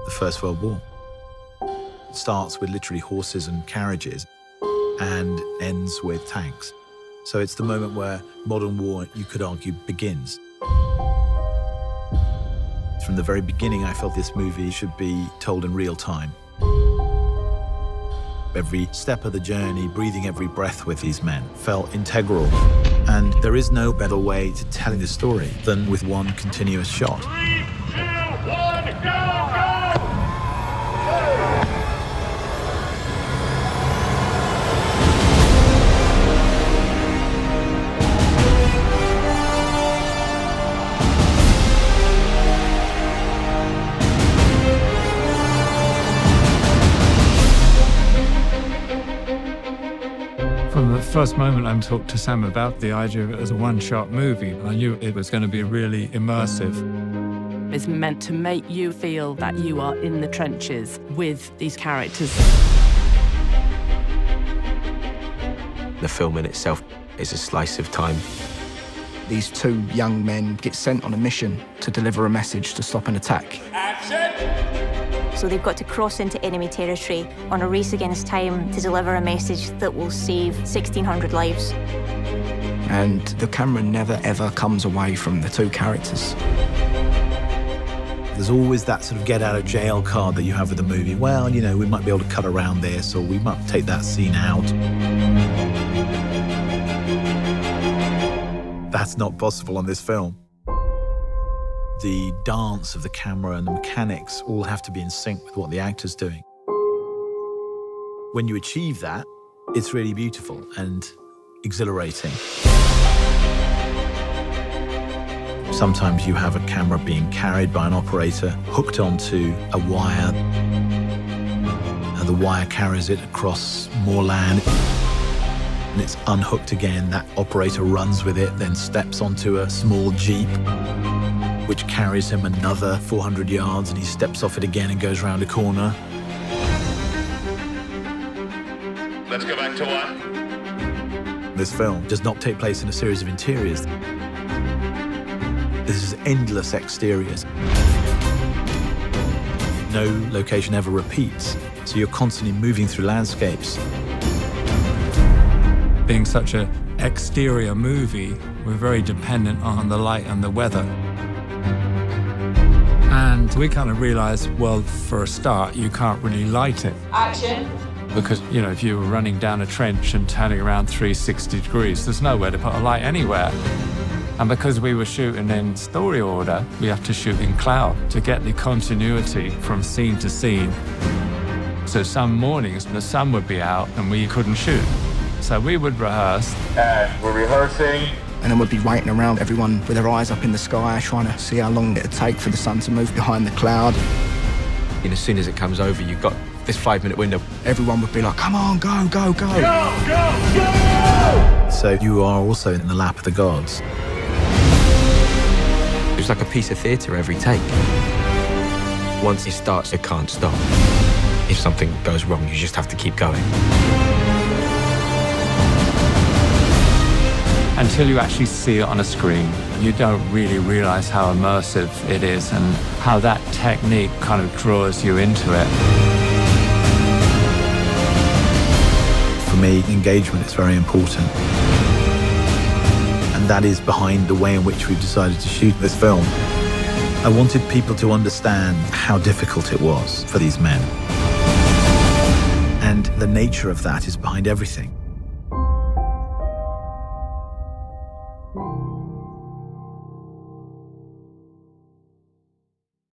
the First World War. It starts with literally horses and carriages and ends with tanks. So it's the moment where modern war, you could argue, begins. From the very beginning, I felt this movie should be told in real time. Every step of the journey, breathing every breath with these men felt integral. And there is no better way to telling the story than with one continuous shot. 3, 2, 1, go, go! From the first moment I talked to Sam about the idea of it as a one-shot movie, I knew it was going to be really immersive. It's meant to make you feel that you are in the trenches with these characters. The film in itself is a slice of time. These two young men get sent on a mission to deliver a message to stop an attack. So they've got to cross into enemy territory on a race against time to deliver a message that will save 1,600 lives. And the camera never, ever comes away from the two characters. There's always that sort of get-out-of-jail card that you have with the movie. Well, you know, we might be able to cut around this, or we might take that scene out. That's not possible on this film. The dance of the camera and the mechanics all have to be in sync with what the actor's doing. When you achieve that, it's really beautiful and exhilarating. Sometimes you have a camera being carried by an operator, hooked onto a wire, and the wire carries it across more land, and it's unhooked again. That operator runs with it, then steps onto a small Jeep, which carries him another 400 yards, and he steps off it again and goes round a corner. Let's go back to 1. This film does not take place in a series of interiors. This is endless exteriors. No location ever repeats, so you're constantly moving through landscapes. Being such an exterior movie, we're very dependent on the light and the weather. And we kind of realized, well, for a start, you can't really light it. Action. Because, you know, if you were running down a trench and turning around 360 degrees, there's nowhere to put a light anywhere. And because we were shooting in story order, we have to shoot in cloud to get the continuity from scene to scene. So some mornings, the sun would be out and we couldn't shoot. So we would rehearse. And we're rehearsing. And then we'd be waiting around, everyone with their eyes up in the sky, trying to see how long it'd take for the sun to move behind the cloud. And as soon as it comes over, you've got this 5-minute window. Everyone would be like, come on, go, go, go. Go, go, go! So you are also in the lap of the gods. It's like a piece of theatre every take. Once it starts, it can't stop. If something goes wrong, you just have to keep going. Until you actually see it on a screen, you don't really realize how immersive it is and how that technique kind of draws you into it. For me, engagement is very important. And that is behind the way in which we've decided to shoot this film. I wanted people to understand how difficult it was for these men. And the nature of that is behind everything.